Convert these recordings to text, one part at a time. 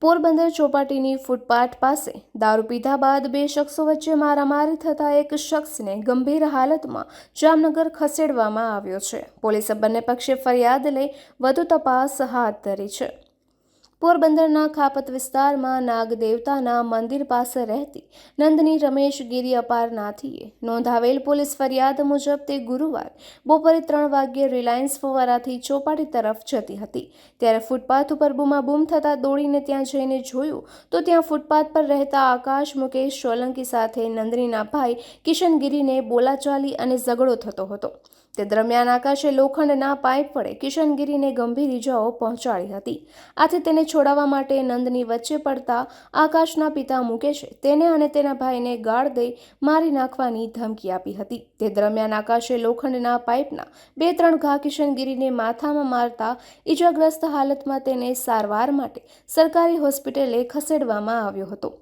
Porbandar ચોપાટીની footpath પાસે દારૂ પીધા બાદ બે શખ્સો વચ્ચે મારામારી થતા એક શખ્સને ગંભીર હાલતમાં જામનગર ખસેડવામાં આવ્યો છે। પોલીસે બંને પક્ષે ફરિયાદ લઈ વધુ તપાસ હાથ ધરી છે। પોરબંદરના ખાપત વિસ્તારમાં નાગદેવતાના મંદિર પાસે રહેતી નંદની રમેશ ગીરી અપારનાથીએ નોંધાવેલ પોલીસ ફરિયાદ મુજબ તે ગુરુવાર બપોરે 3 વાગ્યે રિલાયન્સ ફવારાથી ચોપાટી તરફ જતી હતી। ત્યારે ફૂટપાથ ઉપર બૂમાબૂમ થતાં દોડીને ત્યાં જઈને જોયું તો ત્યાં ફૂટપાથ પર રહેતા આકાશ મુકેશ સોલંકી સાથે નંદનીના ભાઈ કિશન ગીરીને બોલાચાલી અને ઝઘડો થતો હતો। તે દરમિયાન આકાશે લોખંડના પાઇપ વડે કિશન ગીરીને ગંભીર ઇજાઓ પહોંચાડી હતી। આથી તેને છોડાવવા માટે નંદની વચ્ચે પડતા આકાશના પિતા મુકેશે તેને અને તેના ભાઈને ગાળ દઈ મારી નાખવાની ધમકી આપી હતી। તે દરમિયાન આકાશે લોખંડના પાઇપના 2-3 ઘા કિશન ગીરીને માથામાં મારતા ઇજાગ્રસ્ત હાલતમાં તેને સારવાર માટે સરકારી હોસ્પિટલે ખસેડવામાં આવ્યો હતો,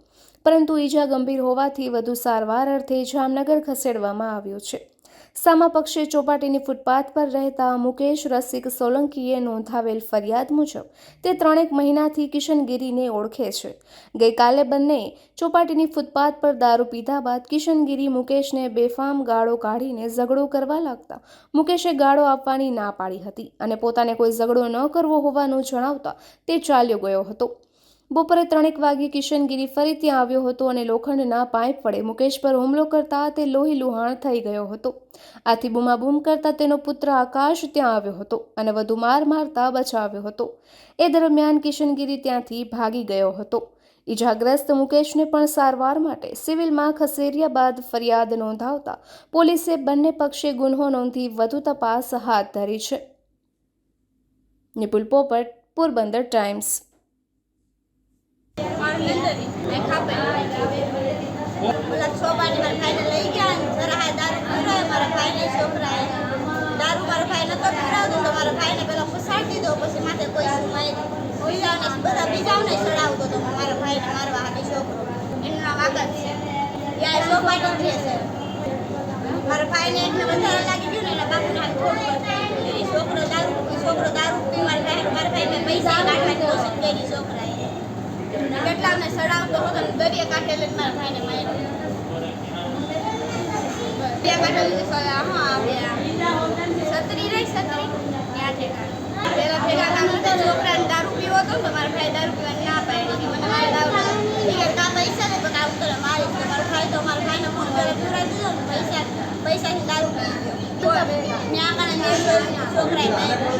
પરંતુ ઇજા ગંભીર હોવાથી વધુ સારવાર અર્થે જામનગર ખસેડવામાં આવ્યો છે। સામા પક્ષે ચોપાટીની ફૂટપાથ પર રહેતા મુકેશ રસિક સોલંકીએ નોંધાવેલ ફરિયાદ મુજબ તે 3 મહિનાથી કિશન ગીરીને ઓળખે છે। ગઈકાલે બંનેએ ચોપાટીની ફૂટપાથ પર દારૂ પીધા બાદ કિશન ગીરી મુકેશને બેફામ ગાળો કાઢીને ઝઘડો કરવા લાગતા મુકેશે ગાળો આપવાની ના પાડી હતી અને પોતાને કોઈ ઝઘડો ન કરવો હોવાનું જણાવતા તે ચાલ્યો ગયો હતો। બપોરે 3 વાગ્યે કિશન ગીરી ફરી ત્યાં આવ્યો હતો અને લોખંડના પાઇપ વડે મુકેશ પર હુમલો કરતા તે લોહી લુહાણ થઈ ગયો હતો। આથી બૂમાબૂમ કરતા તેનો પુત્ર આકાશ ત્યાં આવ્યો હતો અને વધુ માર મારતા બચાવ્યો હતો। એ દરમિયાન કિશન ગીરી ત્યાંથી ભાગી ગયો હતો। ઇજાગ્રસ્ત મુકેશને પણ સારવાર માટે સિવિલમાં ખસેડ્યા બાદ ફરિયાદ નોંધાવતા પોલીસે બંને પક્ષે ગુન્હો નોંધી વધુ તપાસ હાથ ધરી છે। નિપુલ પોપટ, પોરબંદર ટાઈમ્સ। કેટલાને સડાવતો હતો ને દરિયા કાંઠે લઈને મારા ભાઈને માર્યો। દરિયા કાંઠે હા આવ્યા છત્રી રહી છત્રી ત્યાં ઠેકા પેલા ભેગા કામ છોકરાને દારૂ પીવો હતો તો મારા ભાઈ દારૂ પીવાની ના પાડી મને મારે દારૂ કા પૈસા ને તો કામ કરે મારી મારો ભાઈ તો મારા ભાઈને ફોન કરે પુરાઈ દીધો ને પૈસાથી દારૂ પી ગયો ત્યાં આગળ છોકરાએ માર્યો।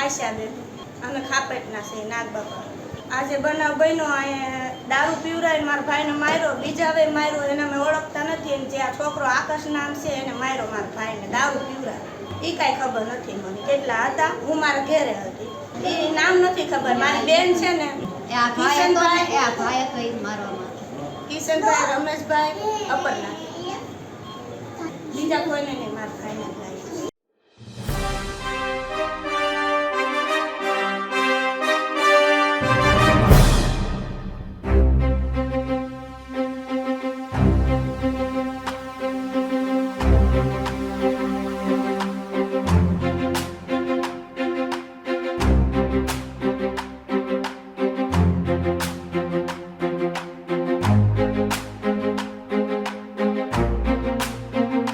આશાબેન અમે ખાપટના છે નાગબાપા। આજે બનાવ બન્યો દારૂ પીવરાઈને મારા ભાઈને માર્યો, બીજા હવે માર્યો એને અમે ઓળખતા નથી। અને જે આ છોકરો આકાશ નામ છે એને માર્યો મારા ભાઈને દારૂ પીવરાય એ કાંઈ ખબર નથી મને કેટલા હતા। હું મારા ઘેરે હતી એ નામ નથી ખબર। મારી બેન છે ને કિશનભાઈ રમેશભાઈ અપરના બીજા કોઈને નહીં મારા ભાઈને